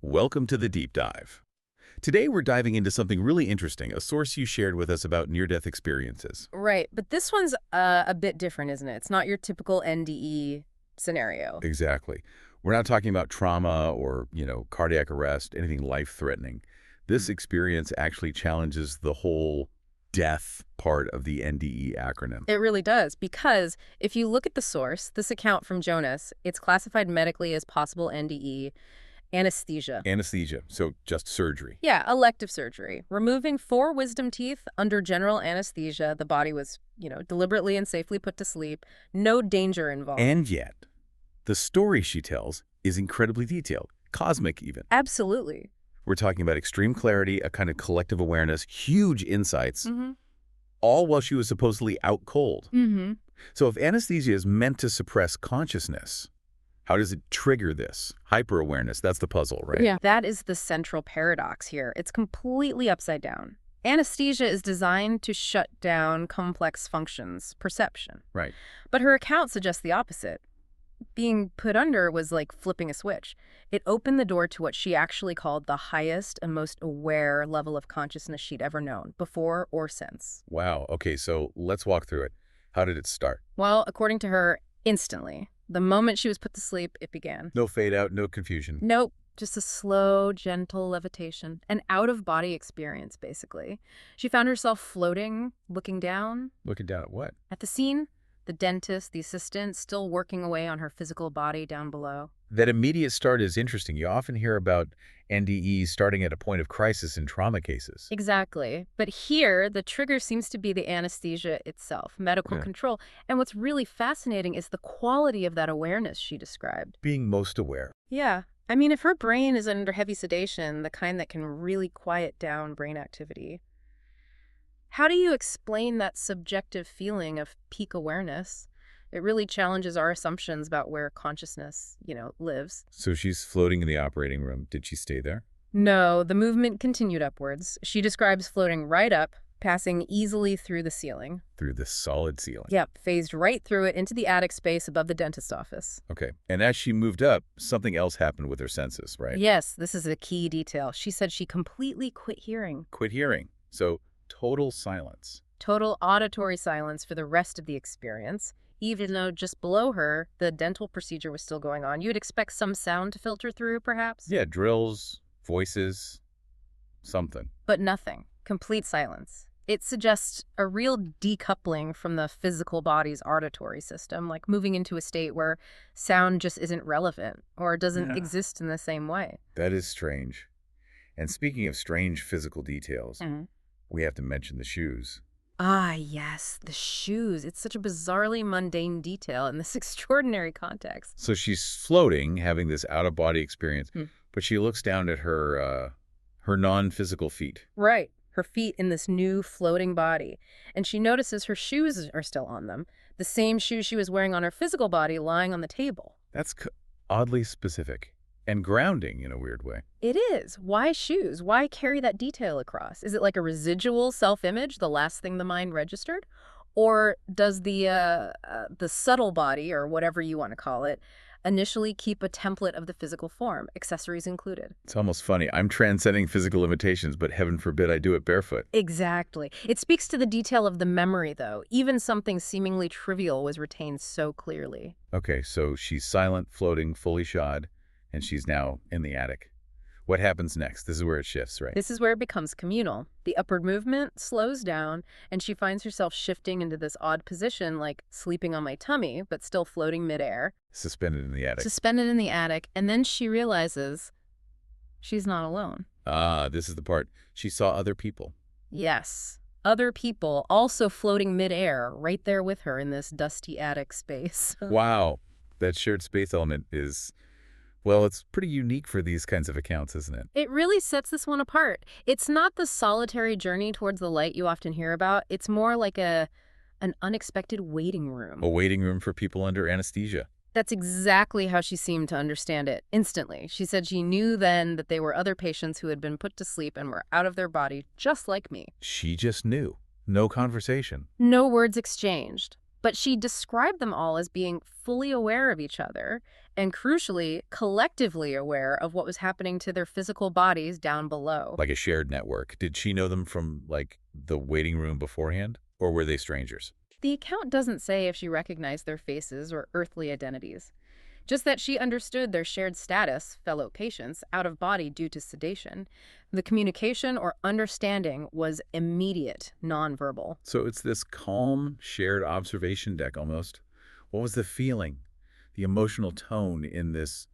Welcome to the Deep Dive. Today we're diving into something really interesting, a source you shared with us about near-death experiences. Right, but this one's a bit different, isn't it? It's not your typical NDE scenario. Exactly. We're not talking about trauma or, cardiac arrest, anything life-threatening. This experience actually challenges the whole death part of the NDE acronym. It really does, because if you look at the source, this account from Jonas, it's classified medically as possible NDE, anesthesia. Anesthesia, so just surgery. Yeah, elective surgery. Removing 4 wisdom teeth under general anesthesia. The body was, deliberately and safely put to sleep. No danger involved. And yet, the story she tells is incredibly detailed, cosmic even. Absolutely. We're talking about extreme clarity, a kind of collective awareness, huge insights, Mm-hmm. all while she was supposedly out cold. Mm-hmm. So if anesthesia is meant to suppress consciousness, how does it trigger this? Hyper-awareness, that's the puzzle, right? Yeah. That is the central paradox here. It's completely upside down. Anesthesia is designed to shut down complex functions, perception. Right. But her account suggests the opposite. Being put under was like flipping a switch. It opened the door to what she actually called the highest and most aware level of consciousness she'd ever known, before or since. Wow. Okay, so let's walk through it. How did it start? Well, according to her, instantly. The moment she was put to sleep, it began. No fade out, no confusion. Nope. Just a slow, gentle levitation. An out-of-body experience, basically. She found herself floating, looking down. Looking down at what? At the scene, the dentist, the assistant, still working away on her physical body down below. That immediate start is interesting. You often hear about NDEs starting at a point of crisis in trauma cases. Exactly. But here, the trigger seems to be the anesthesia itself, medical Yeah. control. And what's really fascinating is the quality of that awareness she described. Being most aware. Yeah. I mean, if her brain is under heavy sedation, the kind that can really quiet down brain activity, how do you explain that subjective feeling of peak awareness? It really challenges our assumptions about where consciousness, lives. So she's floating in the operating room. Did she stay there? No, the movement continued upwards. She describes floating right up, passing easily through the ceiling. Through the solid ceiling. Yep, phased right through it into the attic space above the dentist's office. Okay. And as she moved up, something else happened with her senses, right? Yes, this is a key detail. She said she completely quit hearing. Quit hearing. So total silence. Total auditory silence for the rest of the experience. Even though just below her, the dental procedure was still going on. You'd expect some sound to filter through, perhaps? Yeah, drills, voices, something. But nothing. Complete silence. It suggests a real decoupling from the physical body's auditory system, like moving into a state where sound just isn't relevant or doesn't Yeah. exist in the same way. That is strange. And speaking of strange physical details, Mhm. we have to mention the shoes. Ah, yes, the shoes. It's such a bizarrely mundane detail in this extraordinary context. So she's floating, having this out-of-body experience, Hmm. but she looks down at her non-physical feet. Right. Her feet in this new floating body. And she notices her shoes are still on them. The same shoes she was wearing on her physical body lying on the table. That's oddly specific and grounding in a weird way. It is. Why shoes? Why carry that detail across? Is it like a residual self-image, the last thing the mind registered? Or does the subtle body, or whatever you want to call it, initially keep a template of the physical form, accessories included? It's almost funny. I'm transcending physical limitations, but heaven forbid I do it barefoot. Exactly. It speaks to the detail of the memory, though. Even something seemingly trivial was retained so clearly. Okay, so she's silent, floating, fully shod, and she's now in the attic. What happens next? This is where it shifts, right? This is where it becomes communal. The upward movement slows down, and she finds herself shifting into this odd position, like sleeping on my tummy, but still floating midair, Suspended in the attic. suspended in the attic, and then she realizes she's not alone. Ah, this is the part. She saw other people. Yes, other people also floating midair, right there with her in this dusty attic space. Wow. That shared space element is, well, it's pretty unique for these kinds of accounts, isn't it? It really sets this one apart. It's not the solitary journey towards the light you often hear about. It's more like an unexpected waiting room. A waiting room for people under anesthesia. That's exactly how she seemed to understand it, instantly. She said she knew then that they were other patients who had been put to sleep and were out of their body, just like me. She just knew. No conversation. No words exchanged. But she described them all as being fully aware of each other and crucially, collectively aware of what was happening to their physical bodies down below. Like a shared network. Did she know them from, like, the waiting room beforehand? Or were they strangers? The account doesn't say if she recognized their faces or earthly identities, just that she understood their shared status, fellow patients, out of body due to sedation. The communication or understanding was immediate, nonverbal. So it's this calm, shared observation deck almost. What was the feeling, the emotional tone in this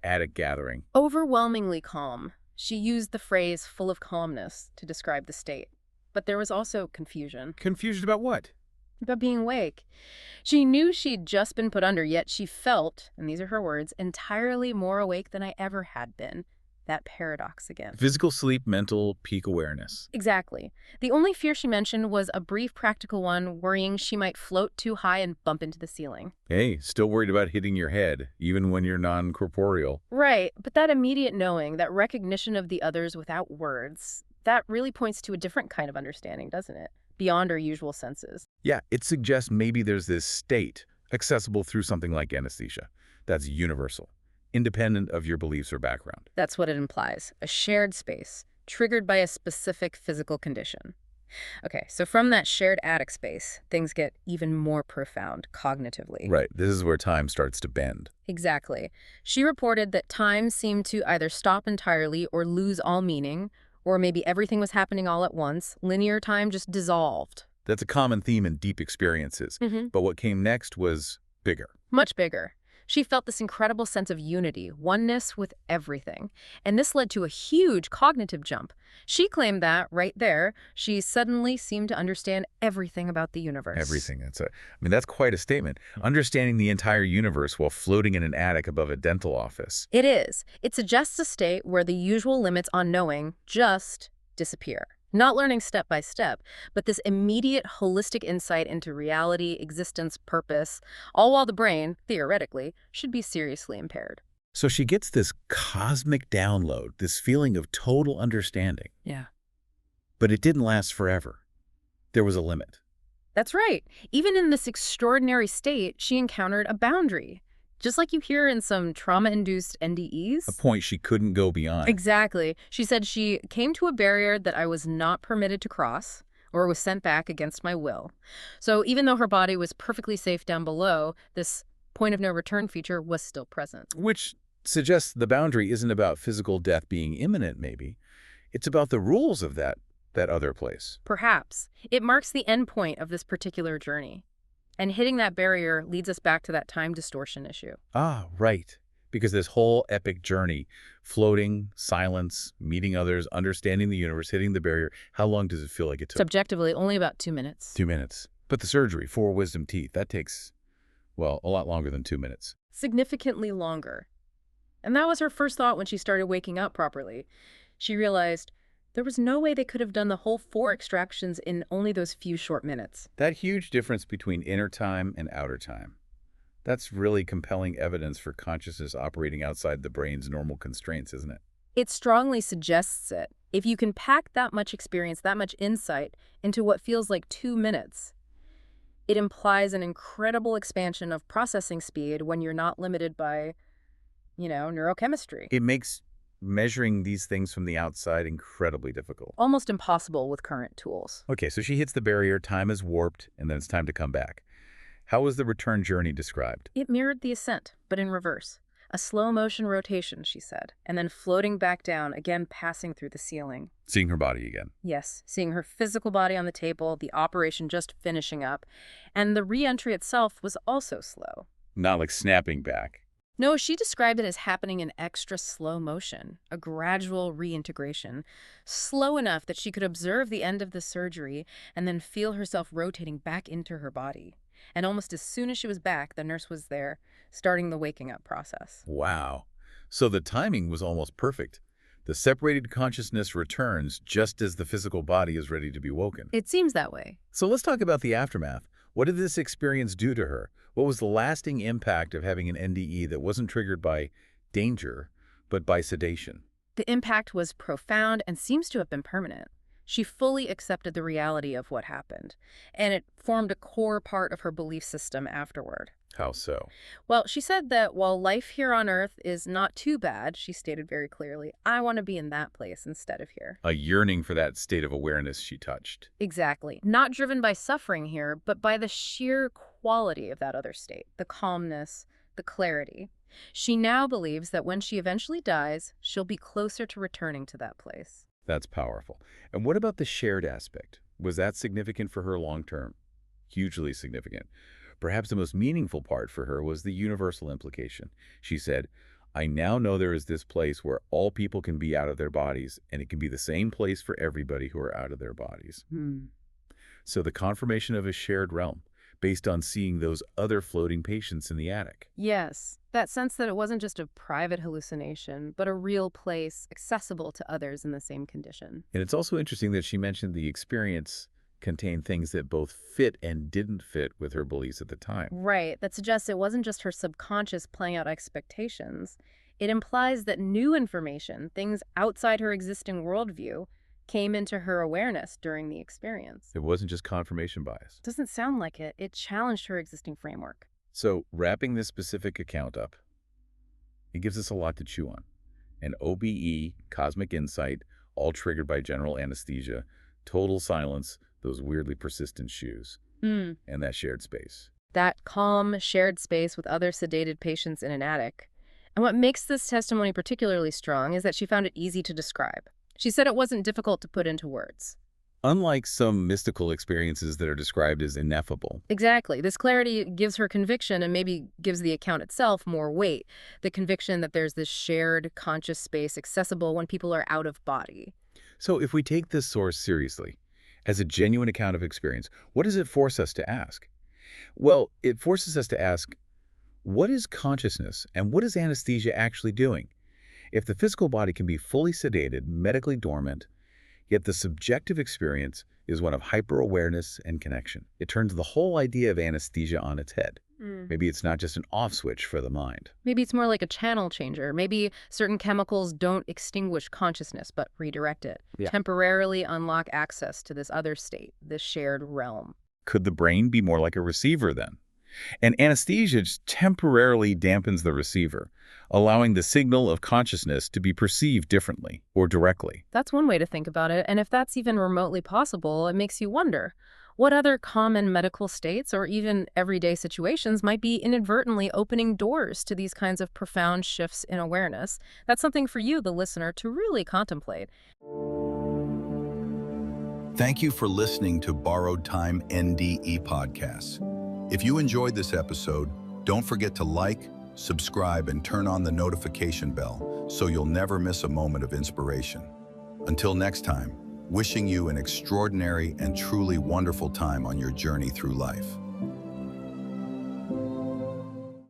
attic gathering? Overwhelmingly calm. She used the phrase full of calmness to describe the state. But there was also confusion Confusion about what? about being awake. She knew she'd just been put under, yet she felt, and these are her words, entirely more awake than I ever had been. That paradox again. Physical sleep, mental peak awareness. Exactly. The only fear she mentioned was a brief practical one, worrying she might float too high and bump into the ceiling. Hey, still worried about hitting your head, even when you're non-corporeal. Right, but that immediate knowing, that recognition of the others without words, that really points to a different kind of understanding, doesn't it? Beyond our usual senses. Yeah, it suggests maybe there's this state accessible through something like anesthesia that's universal, independent of your beliefs or background. That's what it implies, a shared space, triggered by a specific physical condition. Okay, so from that shared attic space, things get even more profound cognitively. Right, this is where time starts to bend. Exactly. She reported that time seemed to either stop entirely or lose all meaning, or maybe everything was happening all at once. Linear time just dissolved. That's a common theme in deep experiences. But what came next was bigger. Much bigger. She felt this incredible sense of unity, oneness with everything. And this led to a huge cognitive jump. She claimed that, right there, she suddenly seemed to understand everything about the universe. Everything. That's quite a statement. Understanding the entire universe while floating in an attic above a dental office. It is. It suggests a state where the usual limits on knowing just disappear. Not learning step by step, but this immediate holistic insight into reality, existence, purpose, all while the brain, theoretically, should be seriously impaired. So she gets this cosmic download, this feeling of total understanding. Yeah. But it didn't last forever. There was a limit. That's right. Even in this extraordinary state, she encountered a boundary. Just like you hear in some trauma-induced NDEs. A point she couldn't go beyond. Exactly. She said she came to a barrier that I was not permitted to cross, or was sent back against my will. So even though her body was perfectly safe down below, this point of no return feature was still present. Which suggests the boundary isn't about physical death being imminent, maybe. It's about the rules of that other place. Perhaps. It marks the end point of this particular journey. And hitting that barrier leads us back to that time distortion issue. Ah, right. Because this whole epic journey, floating, silence, meeting others, understanding the universe, hitting the barrier, how long does it feel like it took? Subjectively, only about 2 minutes. 2 minutes. But the surgery, 4 wisdom teeth, that takes, well, a lot longer than 2 minutes. Significantly longer. And that was her first thought when she started waking up properly. She realized there was no way they could have done the whole 4 extractions in only those few short minutes. That huge difference between inner time and outer time. That's really compelling evidence for consciousness operating outside the brain's normal constraints, isn't it? It strongly suggests it. If you can pack that much experience, that much insight into what feels like 2 minutes, it implies an incredible expansion of processing speed when you're not limited by, neurochemistry. It makes measuring these things from the outside incredibly difficult. Almost impossible with current tools. Okay, so she hits the barrier, time is warped, and then it's time to come back. How was the return journey described? It mirrored the ascent, but in reverse. A slow-motion rotation, she said, and then floating back down, again passing through the ceiling. Seeing her body again. Yes, seeing her physical body on the table, the operation just finishing up, and the re-entry itself was also slow. Not like snapping back. No, she described it as happening in extra slow motion, a gradual reintegration, slow enough that she could observe the end of the surgery and then feel herself rotating back into her body. And almost as soon as she was back, the nurse was there, starting the waking up process. Wow. So the timing was almost perfect. The separated consciousness returns just as the physical body is ready to be woken. It seems that way. So let's talk about the aftermath. What did this experience do to her? What was the lasting impact of having an NDE that wasn't triggered by danger, but by sedation? The impact was profound and seems to have been permanent. She fully accepted the reality of what happened, and it formed a core part of her belief system afterward. How so? Well, she said that while life here on Earth is not too bad, she stated very clearly, I want to be in that place instead of here. A yearning for that state of awareness she touched. Exactly. Not driven by suffering here, but by the sheer quality of that other state, the calmness, the clarity. She now believes that when she eventually dies, she'll be closer to returning to that place. That's powerful. And what about the shared aspect? Was that significant for her long term? Hugely significant. Perhaps the most meaningful part for her was the universal implication. She said, I now know there is this place where all people can be out of their bodies, and it can be the same place for everybody who are out of their bodies. So the confirmation of a shared realm, based on seeing those other floating patients in the attic. Yes, that sense that it wasn't just a private hallucination, but a real place accessible to others in the same condition. And it's also interesting that she mentioned the experience contained things that both fit and didn't fit with her beliefs at the time. Right, that suggests it wasn't just her subconscious playing out expectations. It implies that new information, things outside her existing worldview, came into her awareness during the experience. It wasn't just confirmation bias. Doesn't sound like it. It challenged her existing framework. So wrapping this specific account up, it gives us a lot to chew on. An OBE, cosmic insight, all triggered by general anesthesia, total silence, those weirdly persistent shoes, and that shared space. That calm, shared space with other sedated patients in an attic. And what makes this testimony particularly strong is that she found it easy to describe. She said it wasn't difficult to put into words. Unlike some mystical experiences that are described as ineffable. Exactly. This clarity gives her conviction and maybe gives the account itself more weight. The conviction that there's this shared conscious space accessible when people are out of body. So if we take this source seriously, as a genuine account of experience, what does it force us to ask? Well, it forces us to ask, what is consciousness and what is anesthesia actually doing? If the physical body can be fully sedated, medically dormant, yet the subjective experience is one of hyper-awareness and connection, it turns the whole idea of anesthesia on its head. Maybe it's not just an off switch for the mind. Maybe it's more like a channel changer. Maybe certain chemicals don't extinguish consciousness, but redirect it. Yeah. Temporarily unlock access to this other state, this shared realm. Could the brain be more like a receiver then? And anesthesia just temporarily dampens the receiver, allowing the signal of consciousness to be perceived differently or directly. That's one way to think about it. And if that's even remotely possible, it makes you wonder, what other common medical states or even everyday situations might be inadvertently opening doors to these kinds of profound shifts in awareness? That's something for you, the listener, to really contemplate. Thank you for listening to Borrowed Time NDE Podcasts. If you enjoyed this episode, don't forget to like, subscribe, and turn on the notification bell so you'll never miss a moment of inspiration. Until next time, wishing you an extraordinary and truly wonderful time on your journey through life.